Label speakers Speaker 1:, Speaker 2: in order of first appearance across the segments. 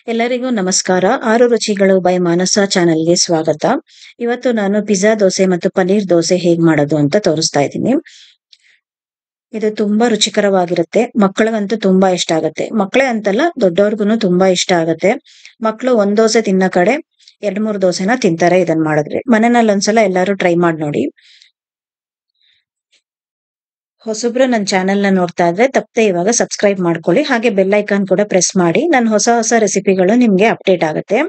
Speaker 1: ಎಲ್ಲರಿಗೂ ನಮಸ್ಕಾರ. ಆರು ರುಚಿಗಳು ಬೈ ಮಾನಸ ಚಾನೆಲ್‌ಗೆ ಸ್ವಾಗತ. ಇವತ್ತು ನಾನು ಪಿಜ್ಜಾ ದೋಸೆ ಮತ್ತು ಪನ್ನೀರ್ ದೋಸೆ ಹೇಗ್ ಮಾಡೋದು ಅಂತ ತೋರಿಸ್ತಾ ಇದ್ದೀನಿ. ಇದು ತುಂಬಾ ರುಚಿಕರವಾಗಿರುತ್ತೆ. ಮಕ್ಕಳಿಗಂತೂ ತುಂಬಾ ಇಷ್ಟ ಆಗುತ್ತೆ. ಮಕ್ಕಳೇ ಅಂತಲ್ಲ, ದೊಡ್ಡವ್ರಿಗೂನು ತುಂಬಾ ಇಷ್ಟ ಆಗುತ್ತೆ. ಮಕ್ಕಳು ಒಂದ್ ದೋಸೆ ತಿನ್ನೋ ಕಡೆ 2-3 ದೋಸೆನ ತಿಂತಾರೆ ಇದನ್ನ ಮಾಡಿದ್ರೆ. ಮನೆನಲ್ಲಿ ಒಂದ್ಸಲ ಎಲ್ಲಾರು ಟ್ರೈ ಮಾಡಿ ನೋಡಿ. ಹೊಸಬ್ರು ನನ್ನ ಚಾನೆಲ್‌ನ ನೋಡ್ತಾ ಇದ್ರೆ ತಪ್ಪದೆ ಇವಾಗ ಸಬ್ಸ್ಕ್ರೈಬ್ ಮಾಡ್ಕೊಳ್ಳಿ. ಹಾಗೆ ಬೆಲ್ ಐಕಾನ್ ಕೂಡ ಪ್ರೆಸ್ ಮಾಡಿ. ನನ್ನ ಹೊಸ ರೆಸಿಪಿಗಳು ನಿಮ್ಗೆ ಅಪ್ಡೇಟ್ ಆಗುತ್ತೆ.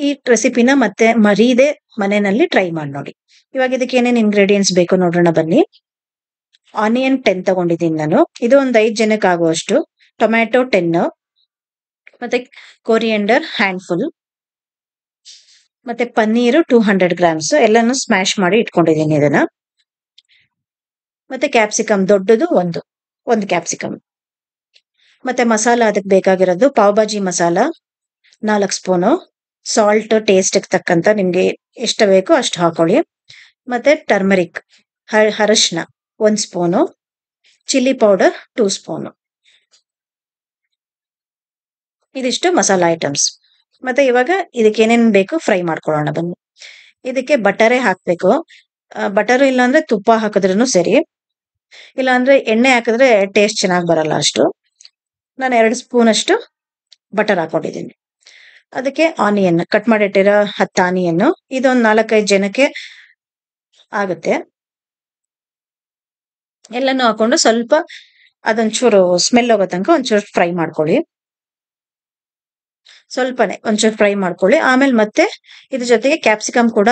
Speaker 1: ಈ ರೆಸಿಪಿನ ಮತ್ತೆ ಮರೀದೆ ಮನೆಯಲ್ಲಿ ಟ್ರೈ ಮಾಡಿ ನೋಡಿ. ಇವಾಗ ಇದಕ್ಕೆ ಏನೇನ್ ಇಂಗ್ರೀಡಿಯೆಂಟ್ಸ್ ಬೇಕು ನೋಡೋಣ ಬನ್ನಿ. ಆನಿಯನ್ 10 ತಗೊಂಡಿದ್ದೀನಿ ನಾನು. ಇದು ಒಂದು 5 ಜನಕ್ಕೆ ಆಗುವಷ್ಟು. ಟೊಮ್ಯಾಟೊ 10 ಮತ್ತೆ ಕೊರಿಯಂಡರ್ ಹ್ಯಾಂಡ್ಫುಲ್ ಮತ್ತೆ ಪನ್ನೀರು 200 ಗ್ರಾಮ್ಸ್ ಎಲ್ಲಾನು ಸ್ಮ್ಯಾಶ್ ಮಾಡಿ ಇಟ್ಕೊಂಡಿದ್ದೀನಿ ಇದನ್ನ. ಮತ್ತೆ ಕ್ಯಾಪ್ಸಿಕಮ್ ದೊಡ್ಡದು ಒಂದು ಕ್ಯಾಪ್ಸಿಕಮ್. ಮತ್ತೆ ಮಸಾಲ ಅದಕ್ಕೆ ಬೇಕಾಗಿರೋದು ಪಾವ್ ಭಾಜಿ ಮಸಾಲ 4 ಸ್ಪೂನು, ಸಾಲ್ಟ್ ಟೇಸ್ಟ್‌ಗೆ ತಕ್ಕಂತ ನಿಮ್ಗೆ ಎಷ್ಟು ಬೇಕೋ ಅಷ್ಟು ಹಾಕೊಳ್ಳಿ. ಮತ್ತೆ ಟರ್ಮರಿಕ್ ಅರಶಿನ 1 ಸ್ಪೂನು, ಚಿಲ್ಲಿ ಪೌಡರ್ 2 ಸ್ಪೂನು. ಇದಿಷ್ಟು ಮಸಾಲಾ ಐಟಮ್ಸ್. ಮತ್ತೆ ಇವಾಗ ಇದಕ್ಕೆ ಏನೇನ್ ಬೇಕು ಫ್ರೈ ಮಾಡ್ಕೊಳ್ಳೋಣ ಬನ್ನಿ. ಇದಕ್ಕೆ ಬಟರೇ ಹಾಕ್ಬೇಕು. ಬಟರ್ ಇಲ್ಲ ಅಂದ್ರೆ ತುಪ್ಪ ಹಾಕಿದ್ರೂ ಸರಿ. ಇಲ್ಲ ಅಂದ್ರೆ ಎಣ್ಣೆ ಹಾಕಿದ್ರೆ ಟೇಸ್ಟ್ ಚೆನ್ನಾಗಿ ಬರಲ್ಲ ಅಷ್ಟು. ನಾನು 2 ಸ್ಪೂನ್ ಅಷ್ಟು ಬಟರ್ ಹಾಕೊಂಡಿದ್ದೀನಿ. ಅದಕ್ಕೆ ಆನಿಯನ್ ಕಟ್ ಮಾಡಿಟ್ಟಿರೋ 10 ಆನಿಯನ್. ಇದೊಂದು 4-5 ಜನಕ್ಕೆ ಆಗುತ್ತೆ. ಎಲ್ಲಾನು ಹಾಕೊಂಡು ಸ್ವಲ್ಪ ಅದೊಂಚೂರು ಸ್ಮೆಲ್ ಹೋಗೋ ತನಕ ಒಂಚೂರು ಫ್ರೈ ಮಾಡ್ಕೊಳ್ಳಿ. ಸ್ವಲ್ಪನೇ ಒಂಚೂರು ಫ್ರೈ ಮಾಡ್ಕೊಳ್ಳಿ. ಆಮೇಲೆ ಮತ್ತೆ ಇದ್ರ ಜೊತೆಗೆ ಕ್ಯಾಪ್ಸಿಕಮ್ ಕೂಡ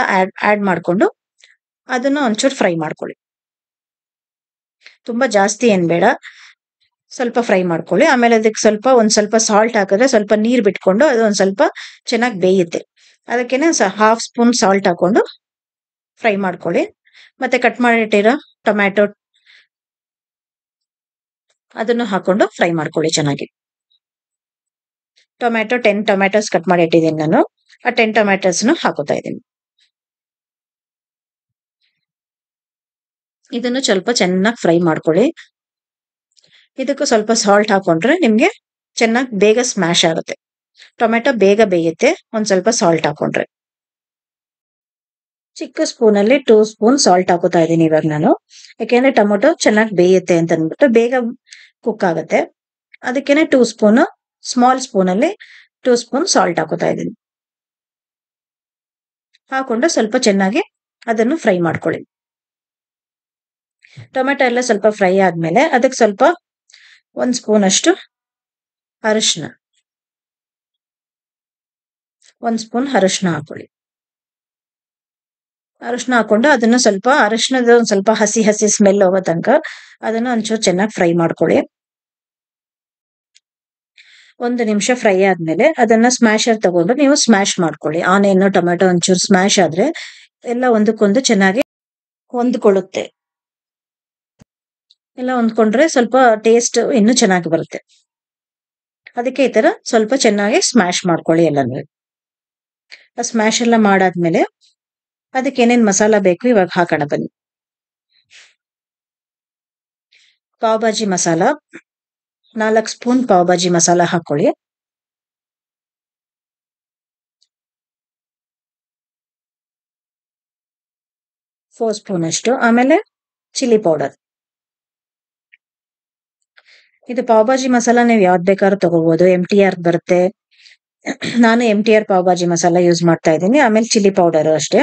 Speaker 1: ಆಡ್ ಮಾಡ್ಕೊಂಡು ಅದನ್ನ ಒಂಚೂರು ಫ್ರೈ ಮಾಡ್ಕೊಳ್ಳಿ. ತುಂಬಾ ಜಾಸ್ತಿ ಏನ್ ಬೇಡ, ಸ್ವಲ್ಪ ಫ್ರೈ ಮಾಡ್ಕೊಳ್ಳಿ. ಆಮೇಲೆ ಅದಕ್ಕೆ ಒಂದ್ ಸ್ವಲ್ಪ ಸಾಲ್ಟ್ ಹಾಕಿದ್ರೆ ಸ್ವಲ್ಪ ನೀರ್ ಬಿಟ್ಕೊಂಡು ಅದು ಒಂದ್ ಸ್ವಲ್ಪ ಚೆನ್ನಾಗಿ ಬೇಯುತ್ತೆ. ಅದಕ್ಕೇನೆ ಹಾಫ್ ಸ್ಪೂನ್ ಸಾಲ್ಟ್ ಹಾಕೊಂಡು ಫ್ರೈ ಮಾಡ್ಕೊಳ್ಳಿ. ಮತ್ತೆ ಕಟ್ ಮಾಡಿಟ್ಟಿರೋ ಟೊಮ್ಯಾಟೊ ಅದನ್ನು ಹಾಕೊಂಡು ಫ್ರೈ ಮಾಡ್ಕೊಳ್ಳಿ ಚೆನ್ನಾಗಿ. ಟೊಮ್ಯಾಟೊ 10 ಟೊಮ್ಯಾಟೋಸ್ ಕಟ್ ಮಾಡಿ ಇಟ್ಟಿದ್ದೀನಿ ನಾನು. ಆ 10 ಟೊಮ್ಯಾಟೋಸ್ನು ಹಾಕೋತಾ ಇದ್ದೀನಿ. ಇದನ್ನು ಸ್ವಲ್ಪ ಚೆನ್ನಾಗಿ ಫ್ರೈ ಮಾಡ್ಕೊಳ್ಳಿ. ಇದಕ್ಕೂ ಸ್ವಲ್ಪ ಸಾಲ್ಟ್ ಹಾಕೊಂಡ್ರೆ ನಿಮ್ಗೆ ಚೆನ್ನಾಗಿ ಬೇಗ ಸ್ಮ್ಯಾಶ್ ಆಗುತ್ತೆ. ಟೊಮೆಟೊ ಬೇಗ ಬೇಯುತ್ತೆ ಒಂದ್ ಸ್ವಲ್ಪ ಸಾಲ್ಟ್ ಹಾಕೊಂಡ್ರೆ. ಚಿಕ್ಕ ಸ್ಪೂನಲ್ಲಿ 2 ಸ್ಪೂನ್ ಸಾಲ್ಟ್ ಹಾಕೋತಾ ಇದ್ದೀನಿ ಇವಾಗ ನಾನು. ಯಾಕೆಂದ್ರೆ ಟೊಮೆಟೊ ಚೆನ್ನಾಗಿ ಬೇಯುತ್ತೆ ಅಂತ ಅಂದ್ಬಿಟ್ಟು ಬೇಗ ಕುಕ್ ಆಗುತ್ತೆ. ಅದಕ್ಕೇನೆ 2 ಸ್ಪೂನ್ ಸ್ಮಾಲ್ ಸ್ಪೂನಲ್ಲಿ 2 ಸ್ಪೂನ್ ಸಾಲ್ಟ್ ಹಾಕೋತಾ ಇದ್ದೀನಿ. ಹಾಕೊಂಡು ಸ್ವಲ್ಪ ಚೆನ್ನಾಗಿ ಅದನ್ನು ಫ್ರೈ ಮಾಡ್ಕೊಳ್ಳಿ. ಟೊಮೆಟೊ ಎಲ್ಲ ಸ್ವಲ್ಪ ಫ್ರೈ ಆದ್ಮೇಲೆ ಅದಕ್ಕೆ ಸ್ವಲ್ಪ 1 ಸ್ಪೂನ್ ಅಷ್ಟು ಅರಿಶಿನ 1 ಸ್ಪೂನ್ ಅರಿಶಿನ ಹಾಕೊಳ್ಳಿ. ಅರಿಶಿನ ಹಾಕೊಂಡು ಅದನ್ನ ಸ್ವಲ್ಪ ಅರಿಶಿನದ ಒಂದ್ ಸ್ವಲ್ಪ ಹಸಿ ಸ್ಮೆಲ್ ಹೋಗೋ ತನಕ ಅದನ್ನ ಒಂಚೂರು ಚೆನ್ನಾಗಿ ಫ್ರೈ ಮಾಡ್ಕೊಳ್ಳಿ. 1 ನಿಮಿಷ ಫ್ರೈ ಆದ್ಮೇಲೆ ಅದನ್ನ ಸ್ಮ್ಯಾಶರ್ ತಗೊಂಡು ನೀವು ಸ್ಮ್ಯಾಶ್ ಮಾಡ್ಕೊಳ್ಳಿ. ಆನಿಯನ್ ಟೊಮೆಟೊ ಒಂಚೂರು ಸ್ಮ್ಯಾಶ್ ಆದ್ರೆ ಎಲ್ಲ ಒಂದಕ್ಕೊಂದು ಚೆನ್ನಾಗಿ ಹೊಂದ್ಕೊಳ್ಳುತ್ತೆ. ಎಲ್ಲ ಹೊಂದ್ಕೊಂಡ್ರೆ ಸ್ವಲ್ಪ ಟೇಸ್ಟ್ ಇನ್ನೂ ಚೆನ್ನಾಗಿ ಬರುತ್ತೆ. ಅದಕ್ಕೆ ಈ ತರ ಸ್ವಲ್ಪ ಚೆನ್ನಾಗಿ ಸ್ಮ್ಯಾಶ್ ಮಾಡ್ಕೊಳ್ಳಿ ಎಲ್ಲಾನು. ಸ್ಮ್ಯಾಶ್ ಎಲ್ಲ ಮಾಡಾದ್ಮೇಲೆ ಅದಕ್ಕೆ ಏನೇನ್ ಮಸಾಲ ಬೇಕು ಇವಾಗ ಹಾಕೋಣ ಬನ್ನಿ. ಪಾವ್ ಭಾಜಿ ಮಸಾಲ 4 ಸ್ಪೂನ್ ಪಾವ್ ಭಾಜಿ ಮಸಾಲ ಹಾಕೊಳ್ಳಿ. 4 ಸ್ಪೂನ್ ಅಷ್ಟು. ಆಮೇಲೆ ಚಿಲ್ಲಿ ಪೌಡರ್. ಇದು ಪಾವ್ ಭಾಜಿ ಮಸಾಲ ನೀವು ಯಾವ್ದು ಬೇಕಾದ್ರೂ ತಗೋಬಹುದು. MTR ಬರುತ್ತೆ. ನಾನು MTR ಪಾವ್ ಭಾಜಿ ಮಸಾಲ ಯೂಸ್ ಮಾಡ್ತಾ ಇದ್ದೀನಿ. ಆಮೇಲೆ ಚಿಲ್ಲಿ ಪೌಡರ್ ಅಷ್ಟೇ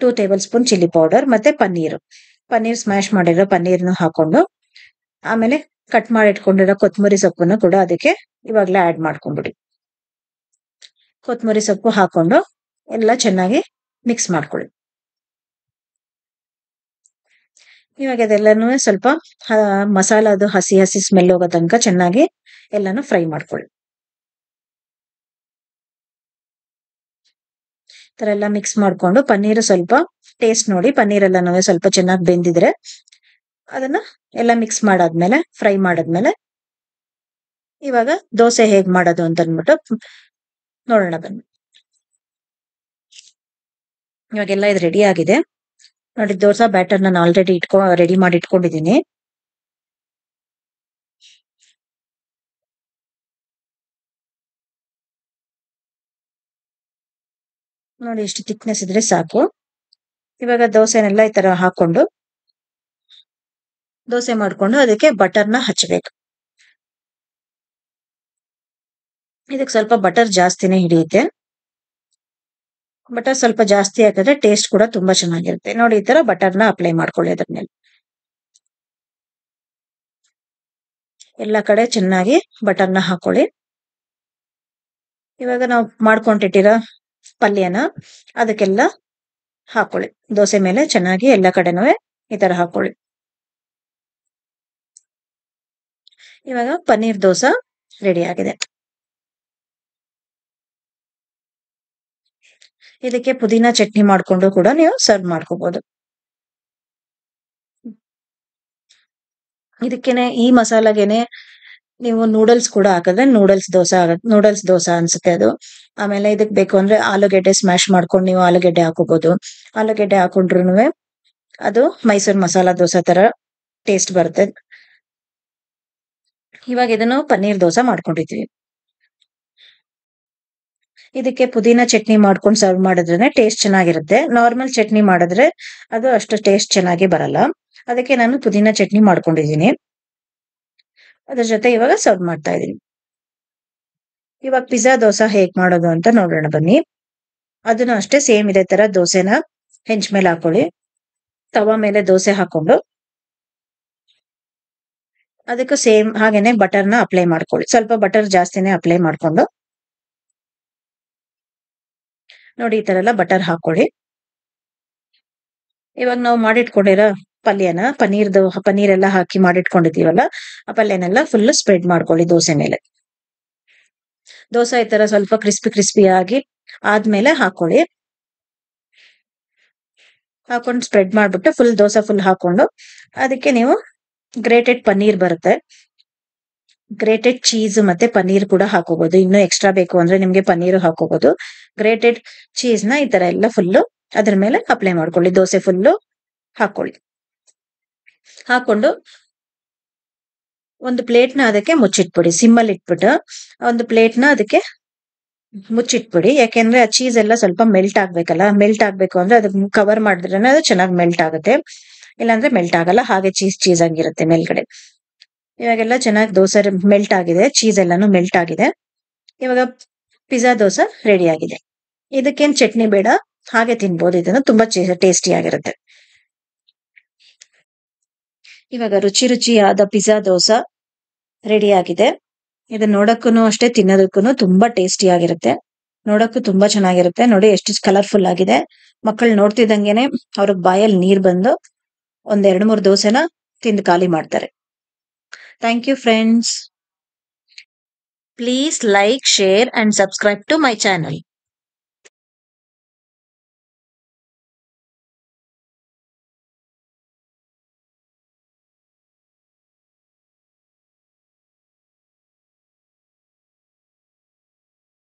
Speaker 1: 2 ಟೇಬಲ್ ಸ್ಪೂನ್ ಚಿಲ್ಲಿ ಪೌಡರ್. ಮತ್ತೆ ಪನ್ನೀರ್ ಸ್ಮ್ಯಾಶ್ ಮಾಡಿರೋ ಪನ್ನೀರ್ನು ಹಾಕೊಂಡು ಆಮೇಲೆ ಕಟ್ ಮಾಡಿ ಇಟ್ಕೊಂಡಿರೋ ಕೊತ್ತಂಬರಿ ಸೊಪ್ಪನ್ನು ಕೂಡ ಅದಕ್ಕೆ ಇವಾಗ್ಲೇ ಆಡ್ ಮಾಡ್ಕೊಂಡ್ಬಿಡಿ. ಕೊತ್ತಂಬರಿ ಸೊಪ್ಪು ಹಾಕೊಂಡು ಎಲ್ಲ ಚೆನ್ನಾಗಿ ಮಿಕ್ಸ್ ಮಾಡ್ಕೊಳ್ಳಿ. ಇವಾಗ ಅದೆಲ್ಲಾನು ಸ್ವಲ್ಪ ಮಸಾಲ ಅದು ಹಸಿ ಸ್ಮೆಲ್ ಹೋಗೋ ತನಕ ಚೆನ್ನಾಗಿ ಎಲ್ಲಾನು ಫ್ರೈ ಮಾಡ್ಕೊಳ್ಳಿ. ತರ ಎಲ್ಲ ಮಿಕ್ಸ್ ಮಾಡ್ಕೊಂಡು ಪನ್ನೀರ್ ಸ್ವಲ್ಪ ಟೇಸ್ಟ್ ನೋಡಿ. ಪನ್ನೀರ್ ಎಲ್ಲಾನು ಸ್ವಲ್ಪ ಚೆನ್ನಾಗಿ ಬೆಂದಿದ್ರೆ ಅದನ್ನ ಎಲ್ಲ ಮಿಕ್ಸ್ ಮಾಡಾದ್ಮೇಲೆ ಫ್ರೈ ಮಾಡಾದ್ಮೇಲೆ ಇವಾಗ ದೋಸೆ ಹೇಗ್ ಮಾಡೋದು ಅಂತ ಅಂದ್ಬಿಟ್ಟು ನೋಡೋಣ ಬನ್ನಿ. ಇವಾಗೆಲ್ಲ ಇದು ರೆಡಿ ಆಗಿದೆ ನೋಡಿ. ದೋಸಾ ಬ್ಯಾಟರ್ ನಾನು ಆಲ್ರೆಡಿ ರೆಡಿ ಮಾಡಿ ಇಟ್ಕೊಂಡಿದ್ದೀನಿ. ನೋಡಿ ಇಷ್ಟು ಥಿಕ್ನೆಸ್ ಇದ್ರೆ ಸಾಕು. ಇವಾಗ ದೋಸೆನೆಲ್ಲ ಈ ತರ ಹಾಕೊಂಡು ದೋಸೆ ಮಾಡ್ಕೊಂಡು ಅದಕ್ಕೆ ಬಟರ್ನ ಹಚ್ಚಬೇಕು. ಇದಕ್ಕೆ ಸ್ವಲ್ಪ ಬಟರ್ ಜಾಸ್ತಿನೇ ಹಿಡಿಯುತ್ತೆ. ಬಟರ್ ಸ್ವಲ್ಪ ಜಾಸ್ತಿ ಹಾಕಿದ್ರೆ ಟೇಸ್ಟ್ ಕೂಡ ತುಂಬಾ ಚೆನ್ನಾಗಿರುತ್ತೆ. ನೋಡಿ ಈ ತರ ಬಟರ್ನ ಅಪ್ಲೈ ಮಾಡ್ಕೊಳ್ಳಿ ಅದ್ರ ಮೇಲೆ. ಎಲ್ಲ ಕಡೆ ಚೆನ್ನಾಗಿ ಬಟರ್ನ ಹಾಕೊಳ್ಳಿ. ಇವಾಗ ನಾವು ಮಾಡ್ಕೊಂಡಿಟ್ಟಿರೋ ಪಲ್ಯನ ಅದಕ್ಕೆಲ್ಲ ಹಾಕೊಳ್ಳಿ. ದೋಸೆ ಮೇಲೆ ಚೆನ್ನಾಗಿ ಎಲ್ಲ ಕಡೆನೂ ಈ ತರ ಹಾಕೊಳ್ಳಿ. ಇವಾಗ ಪನ್ನೀರ್ ದೋಸೆ ರೆಡಿ ಆಗಿದೆ. ಇದಕ್ಕೆ ಪುದೀನ ಚಟ್ನಿ ಮಾಡ್ಕೊಂಡು ಕೂಡ ನೀವು ಸರ್ವ್ ಮಾಡ್ಕೋಬಹುದು. ಇದಕ್ಕೇನೆ ಈ ಮಸಾಲಾಗೆನೆ ನೀವು ನೂಡಲ್ಸ್ ಕೂಡ ಹಾಕಿದ್ರೆ ನೂಡಲ್ಸ್ ದೋಸೆ ಅನ್ಸುತ್ತೆ ಅದು. ಆಮೇಲೆ ಇದಕ್ ಬೇಕು ಅಂದ್ರೆ ಆಲೂಗೆಡ್ಡೆ ಸ್ಮ್ಯಾಶ್ ಮಾಡ್ಕೊಂಡು ನೀವು ಆಲೂಗೆಡ್ಡೆ ಹಾಕೋಬಹುದು. ಆಲೂಗೆಡ್ಡೆ ಹಾಕೊಂಡ್ರು ಅದು ಮೈಸೂರು ಮಸಾಲಾ ದೋಸೆ ತರ ಟೇಸ್ಟ್ ಬರುತ್ತೆ. ಇವಾಗ ಇದನ್ನು ಪನ್ನೀರ್ ದೋಸೆ ಮಾಡ್ಕೊಂಡಿದೀವಿ. ಇದಕ್ಕೆ ಪುದೀನ ಚಟ್ನಿ ಮಾಡ್ಕೊಂಡು ಸರ್ವ್ ಮಾಡಿದ್ರೆ ಟೇಸ್ಟ್ ಚೆನ್ನಾಗಿರುತ್ತೆ. ನಾರ್ಮಲ್ ಚಟ್ನಿ ಮಾಡಿದ್ರೆ ಅದು ಅಷ್ಟು ಟೇಸ್ಟ್ ಚೆನ್ನಾಗಿ ಬರಲ್ಲ. ಅದಕ್ಕೆ ನಾನು ಪುದೀನ ಚಟ್ನಿ ಮಾಡ್ಕೊಂಡಿದ್ದೀನಿ. ಅದ್ರ ಜೊತೆ ಇವಾಗ ಸರ್ವ್ ಮಾಡ್ತಾ ಇದ್ದೀನಿ. ಇವಾಗ ಪಿಜ್ಜಾ ದೋಸೆ ಹೇಗ್ ಮಾಡೋದು ಅಂತ ನೋಡೋಣ ಬನ್ನಿ. ಅದನ್ನು ಅಷ್ಟೇ ಸೇಮ್ ಇದೇ ತರ ದೋಸೆನ ಹೆಂಚ್ ಮೇಲೆ ಹಾಕೊಳ್ಳಿ. ತವಾ ಮೇಲೆ ದೋಸೆ ಹಾಕೊಂಡು ಅದಕ್ಕೂ ಸೇಮ್ ಹಾಗೇನೆ ಬಟರ್ನ ಅಪ್ಲೈ ಮಾಡ್ಕೊಳ್ಳಿ. ಸ್ವಲ್ಪ ಬಟರ್ ಜಾಸ್ತಿನೇ ಅಪ್ಲೈ ಮಾಡ್ಕೊಂಡು ನೋಡಿ ಈ ತರ ಎಲ್ಲ ಬಟರ್ ಹಾಕೊಳ್ಳಿ. ಇವಾಗ ನಾವು ಮಾಡಿಟ್ಕೊಂಡಿರೋ ಪಲ್ಯನ ಪನ್ನೀರ್ ಎಲ್ಲ ಹಾಕಿ ಮಾಡಿಟ್ಕೊಂಡಿದೀವಲ್ಲ ಆ ಪಲ್ಯನೆಲ್ಲ ಫುಲ್ ಸ್ಪ್ರೆಡ್ ಮಾಡ್ಕೊಳ್ಳಿ ದೋಸೆ ಮೇಲೆ. ದೋಸೆ ಈ ತರ ಸ್ವಲ್ಪ ಕ್ರಿಸ್ಪಿ ಆಗಿ ಆದ್ಮೇಲೆ ಹಾಕೊಳ್ಳಿ. ಹಾಕೊಂಡು ಸ್ಪ್ರೆಡ್ ಮಾಡ್ಬಿಟ್ಟು ಫುಲ್ ದೋಸೆ ಫುಲ್ ಹಾಕೊಂಡು ಅದಕ್ಕೆ ನೀವು ಗ್ರೇಟೆಡ್ ಪನ್ನೀರ್ ಬರುತ್ತೆ, ಗ್ರೇಟೆಡ್ ಚೀಸ್ ಮತ್ತೆ ಪನ್ನೀರ್ ಕೂಡ ಹಾಕೋಬಹುದು. ಇನ್ನು ಎಕ್ಸ್ಟ್ರಾ ಬೇಕು ಅಂದ್ರೆ ನಿಮ್ಗೆ ಪನ್ನೀರ್ ಹಾಕೋಬಹುದು. ಗ್ರೇಟೆಡ್ ಚೀಸ್ ನ ಈ ತರ ಎಲ್ಲ ಫುಲ್ಲು ಅದ್ರ ಮೇಲೆ ಅಪ್ಲೈ ಮಾಡ್ಕೊಳ್ಳಿ. ದೋಸೆ ಫುಲ್ಲು ಹಾಕೊಳ್ಳಿ. ಹಾಕೊಂಡು ಒಂದು ಪ್ಲೇಟ್ನ ಅದಕ್ಕೆ ಮುಚ್ಚಿಟ್ಬಿಡಿ. ಸಿಮ್ಮಲ್ಲಿ ಇಟ್ಬಿಟ್ಟು ಒಂದು ಪ್ಲೇಟ್ನ ಅದಕ್ಕೆ ಮುಚ್ಚಿಟ್ಬಿಡಿ. ಯಾಕೆಂದ್ರೆ ಆ ಚೀಸ್ ಎಲ್ಲ ಸ್ವಲ್ಪ ಮೆಲ್ಟ್ ಆಗ್ಬೇಕಲ್ಲ. ಮೆಲ್ಟ್ ಆಗ್ಬೇಕು ಅಂದ್ರೆ ಅದನ್ನ ಕವರ್ ಮಾಡಿದ್ರೆ ಅದು ಚೆನ್ನಾಗಿ ಮೆಲ್ಟ್ ಆಗುತ್ತೆ. ಇಲ್ಲಾಂದ್ರೆ ಮೆಲ್ಟ್ ಆಗಲ್ಲ. ಹಾಗೆ ಚೀಸ್ ಹಂಗಿರುತ್ತೆ ಮೇಲ್ಗಡೆ. ಇವಾಗೆಲ್ಲ ಚೆನ್ನಾಗಿ ದೋಸೆ ಮೆಲ್ಟ್ ಆಗಿದೆ. ಚೀಸ್ ಎಲ್ಲಾನು ಮೆಲ್ಟ್ ಆಗಿದೆ. ಇವಾಗ ಪಿಜ್ಜಾ ದೋಸೆ ರೆಡಿ ಆಗಿದೆ. ಇದಕ್ಕೇನ್ ಚಟ್ನಿ ಬೇಡ, ಹಾಗೆ ತಿನ್ಬೋದು. ಇದನ್ನು ತುಂಬಾ ಟೇಸ್ಟಿ ಆಗಿರುತ್ತೆ. ಇವಾಗ ರುಚಿಯಾದ ಪಿಜ್ಜಾ ದೋಸೆ ರೆಡಿ ಆಗಿದೆ. ಇದನ್ನ ನೋಡಕ್ಕೂ ಅಷ್ಟೇ ತಿನ್ನೋದಕ್ಕೂ ತುಂಬಾ ಟೇಸ್ಟಿ ಆಗಿರುತ್ತೆ. ನೋಡಕ್ಕೂ ತುಂಬಾ ಚೆನ್ನಾಗಿರುತ್ತೆ. ನೋಡಿ ಎಷ್ಟು ಕಲರ್ಫುಲ್ ಆಗಿದೆ. ಮಕ್ಕಳು ನೋಡ್ತಿದ್ದಂಗೆನೆ ಅವ್ರಿಗೆ ಬಾಯಲ್ಲಿ ನೀರ್ ಬಂದು ಒಂದ್ 2-3 ದೋಸೆನ ತಿಂದು ಖಾಲಿ ಮಾಡ್ತಾರೆ. Thank you friends. Please like, share and subscribe to my channel.